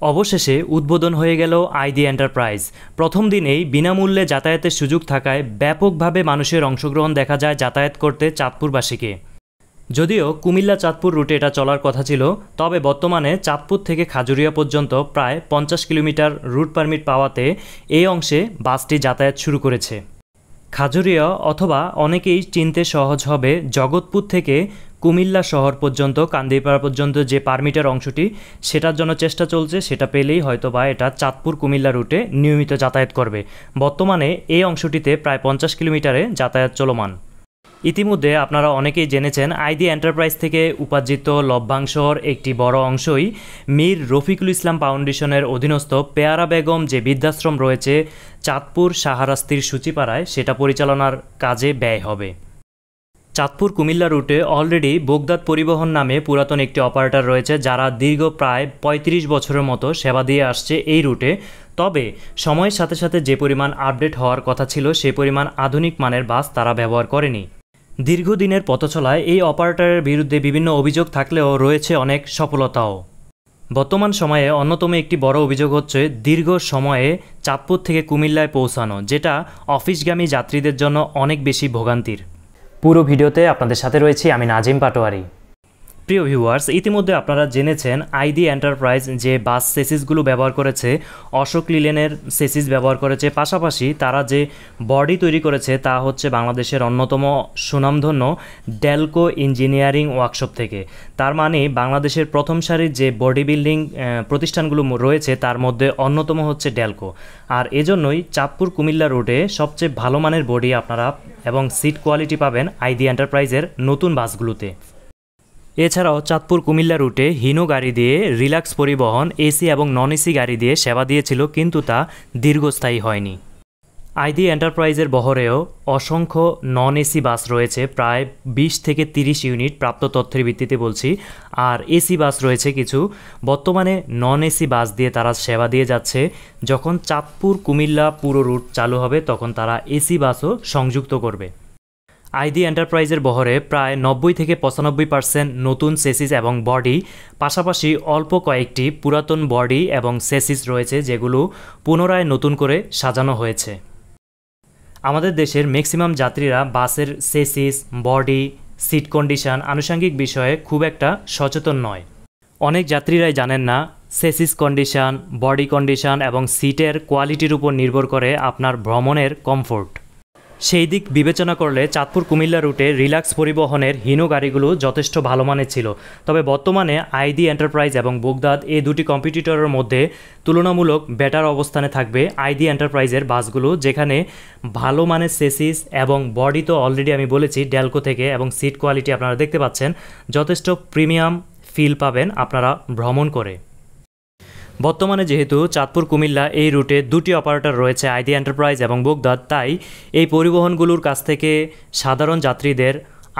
অবশেষে উদ্বোধন হয়ে গেল আইডি এন্টারপ্রাইজ। প্রথম দিনেই বিনামূল্যে যাতায়াতের সুযোগ থাকায় ব্যাপকভাবে মানুষের অংশগ্রহণ দেখা যায় যাতায়াত করতে চাঁদপুরবাসীকে। যদিও কুমিল্লা চাঁদপুর রুটে এটা চলার কথা ছিল, তবে বর্তমানে চাঁদপুর থেকে খাজুরিয়া পর্যন্ত প্রায় 50 কিলোমিটার রুট পারমিট পাওয়াতে এই অংশে বাসটি যাতায়াত শুরু করেছে। খাজুরিয়া অথবা অনেকেই চিনতে সহজ হবে জগৎপুর থেকে কুমিল্লা শহর পর্যন্ত কান্দিপাড়া পর্যন্ত যে পারমিটের অংশটি, সেটার জন্য চেষ্টা চলছে। সেটা পেলেই হয়তোবা এটা চাঁদপুর কুমিল্লা রুটে নিয়মিত যাতায়াত করবে। বর্তমানে এই অংশটিতে প্রায় 50 কিলোমিটারে যাতায়াত চলমান। ইতিমধ্যে আপনারা অনেকেই জেনেছেন আইডি এন্টারপ্রাইজ থেকে উপার্জিত লভ্যাংশর একটি বড় অংশই মীর রফিকুল ইসলাম ফাউন্ডেশনের অধীনস্থ পেয়ারা বেগম যে বৃদ্ধাশ্রম রয়েছে চাঁদপুর শাহরাস্তির সূচিপাড়ায়, সেটা পরিচালনার কাজে ব্যয় হবে। চাঁদপুর কুমিল্লা রুটে অলরেডি বোগদাদ পরিবহন নামে পুরাতন একটি অপারেটর রয়েছে, যারা দীর্ঘ প্রায় 35 বছরের মতো সেবা দিয়ে আসছে এই রুটে। তবে সময়ের সাথে সাথে যে পরিমাণ আপডেট হওয়ার কথা ছিল সে পরিমাণ আধুনিক মানের বাস তারা ব্যবহার করেনি। দীর্ঘদিনের পথচলায় এই অপারেটরের বিরুদ্ধে বিভিন্ন অভিযোগ থাকলেও রয়েছে অনেক সফলতাও। বর্তমান সময়ে অন্যতম একটি বড় অভিযোগ হচ্ছে দীর্ঘ সময়ে চাঁদপুর থেকে কুমিল্লায় পৌঁছানো, যেটা অফিসগামী যাত্রীদের জন্য অনেক বেশি ভোগান্তির। পুরো ভিডিওতে আপনাদের সাথে রয়েছি আমি নাজিম পাটোয়ারি। প্রিয় ভিউয়ার্স, ইতিমধ্যে আপনারা জেনেছেন আইডি এন্টারপ্রাইজ যে বাস সেসিসগুলো ব্যবহার করেছে অশোক লিলেনের সেসিস ব্যবহার করেছে, পাশাপাশি তারা যে বডি তৈরি করেছে তা হচ্ছে বাংলাদেশের অন্যতম সুনামধন্য ডেলকো ইঞ্জিনিয়ারিং ওয়ার্কশপ থেকে। তার মানে বাংলাদেশের প্রথম সারির যে বডি বিল্ডিং প্রতিষ্ঠানগুলো রয়েছে তার মধ্যে অন্যতম হচ্ছে ডেলকো। আর এজন্যই চাঁদপুর কুমিল্লা রোডে সবচেয়ে ভালো মানের বডি আপনারা এবং সিট কোয়ালিটি পাবেন আইডি এন্টারপ্রাইজের নতুন বাসগুলোতে। এছাড়াও চাঁদপুর কুমিল্লা রুটে হিনো গাড়ি দিয়ে রিল্যাক্স পরিবহন এসি এবং নন এসি গাড়ি দিয়ে সেবা দিয়েছিল, কিন্তু তা দীর্ঘস্থায়ী হয়নি। আইডি এন্টারপ্রাইজের বহরেও অসংখ্য নন এসি বাস রয়েছে, প্রায় 20 থেকে 30 ইউনিট প্রাপ্ত তথ্যের ভিত্তিতে বলছি। আর এসি বাস রয়েছে কিছু। বর্তমানে নন এসি বাস দিয়ে তারা সেবা দিয়ে যাচ্ছে। যখন চাঁদপুর কুমিল্লা পুরো রুট চালু হবে তখন তারা এসি বাসও সংযুক্ত করবে। আইডি এন্টারপ্রাইজের বহরে প্রায় 90 থেকে 95% নতুন সেসিস এবং বডি, পাশাপাশি অল্প কয়েকটি পুরাতন বডি এবং সেসিস রয়েছে যেগুলো পুনরায় নতুন করে সাজানো হয়েছে। আমাদের দেশের ম্যাক্সিমাম যাত্রীরা বাসের সেসিস, বডি, সিট কন্ডিশন আনুষঙ্গিক বিষয়ে খুব একটা সচেতন নয়। অনেক যাত্রীরাই জানেন না সেসিস কন্ডিশন, বডি কন্ডিশন এবং সিটের কোয়ালিটির উপর নির্ভর করে আপনার ভ্রমণের কমফোর্ট। সেই দিক বিবেচনা করলে চাঁদপুর কুমিল্লা রুটে রিল্যাক্স পরিবহনের হিনো গাড়িগুলো যথেষ্ট ভালো মানের ছিল। তবে বর্তমানে আইডি এন্টারপ্রাইজ এবং বোগদাদ এই দুটি কম্পিটিটরের মধ্যে তুলনামূলক বেটার অবস্থানে থাকবে আইডি এন্টারপ্রাইজের বাসগুলো, যেখানে ভালো মানের সেসিস এবং বডি তো অলরেডি আমি বলেছি ডেলকো থেকে, এবং সিট কোয়ালিটি আপনারা দেখতে পাচ্ছেন যথেষ্ট প্রিমিয়াম ফিল পাবেন আপনারা ভ্রমণ করে। বর্তমানে যেহেতু চাঁদপুর কুমিল্লা এই রুটে দুটি অপারেটর রয়েছে আইডি এন্টারপ্রাইজ এবং বোগদাদ, তাই এই পরিবহনগুলোর কাছ থেকে সাধারণ যাত্রীদের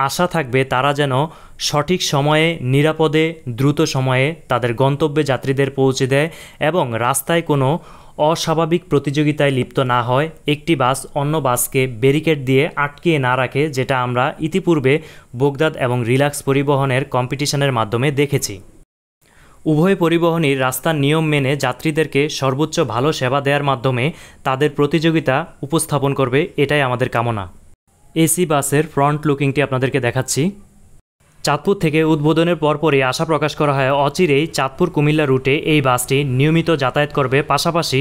আশা থাকবে তারা যেন সঠিক সময়ে নিরাপদে দ্রুত সময়ে তাদের গন্তব্যে যাত্রীদের পৌঁছে দেয় এবং রাস্তায় কোনো অস্বাভাবিক প্রতিযোগিতায় লিপ্ত না হয়, একটি বাস অন্য বাসকে ব্যারিকেড দিয়ে আটকিয়ে না রাখে, যেটা আমরা ইতিপূর্বে বোগদাদ এবং রিল্যাক্স পরিবহনের কম্পিটিশনের মাধ্যমে দেখেছি। উভয় পরিবহনই রাস্তার নিয়ম মেনে যাত্রীদেরকে সর্বোচ্চ ভালো সেবা দেওয়ার মাধ্যমে তাদের প্রতিযোগিতা উপস্থাপন করবে, এটাই আমাদের কামনা। এসি বাসের ফ্রন্ট লুকিংটি আপনাদেরকে দেখাচ্ছি। চাঁদপুর থেকে উদ্বোধনের পরপরই আশা প্রকাশ করা হয় অচিরেই চাঁদপুর কুমিল্লা রুটে এই বাসটি নিয়মিত যাতায়াত করবে। পাশাপাশি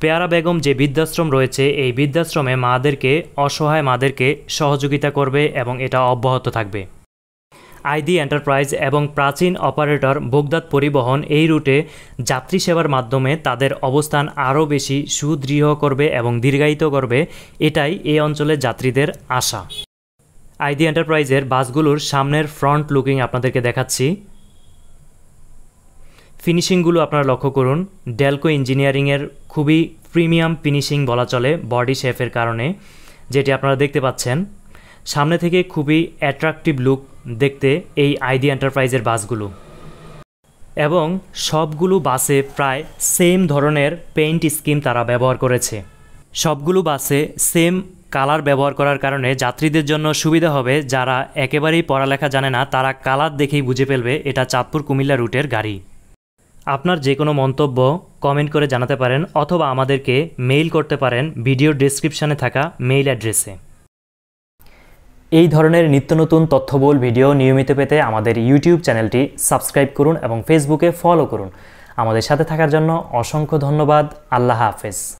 পেয়ারা বেগম যে বৃদ্ধাশ্রম রয়েছে এই বৃদ্ধাশ্রমে মাদেরকে, অসহায় মাদেরকে সহযোগিতা করবে এবং এটা অব্যাহত থাকবে। আইডি এন্টারপ্রাইজ এবং প্রাচীন অপারেটর বোগদাদ পরিবহন এই রুটে যাত্রী সেবার মাধ্যমে তাদের অবস্থান আরও বেশি সুদৃঢ় করবে এবং দীর্ঘায়িত করবে, এটাই এই অঞ্চলের যাত্রীদের আশা। আইডি এন্টারপ্রাইজের বাসগুলোর সামনের ফ্রন্ট লুকিং আপনাদেরকে দেখাচ্ছি। ফিনিশিংগুলো আপনারা লক্ষ্য করুন, ডেলকো ইঞ্জিনিয়ারিংয়ের খুবই প্রিমিয়াম ফিনিশিং বলা চলে বডি শেপের কারণে, যেটি আপনারা দেখতে পাচ্ছেন। সামনে থেকে খুবই অ্যাট্রাকটিভ লুক দেখতে এই আইডি এন্টারপ্রাইজের বাসগুলো, এবং সবগুলো বাসে প্রায় সেম ধরনের পেইন্ট স্কিম তারা ব্যবহার করেছে। সবগুলো বাসে সেম কালার ব্যবহার করার কারণে যাত্রীদের জন্য সুবিধা হবে। যারা একেবারেই পড়ালেখা জানে না তারা কালার দেখেই বুঝে ফেলবে এটা চাঁদপুর কুমিল্লা রুটের গাড়ি। আপনার যে কোনো মন্তব্য কমেন্ট করে জানাতে পারেন অথবা আমাদেরকে মেইল করতে পারেন ভিডিওর ডেসক্রিপশানে থাকা মেইল অ্যাড্রেসে। এই ধরনের নিত্য নতুন তথ্যবহুল ভিডিও নিয়মিত পেতে আমাদের ইউটিউব চ্যানেলটি সাবস্ক্রাইব করুন এবং ফেসবুকে ফলো করুন। আমাদের সাথে থাকার জন্য অসংখ্য ধন্যবাদ। আল্লাহ হাফেজ।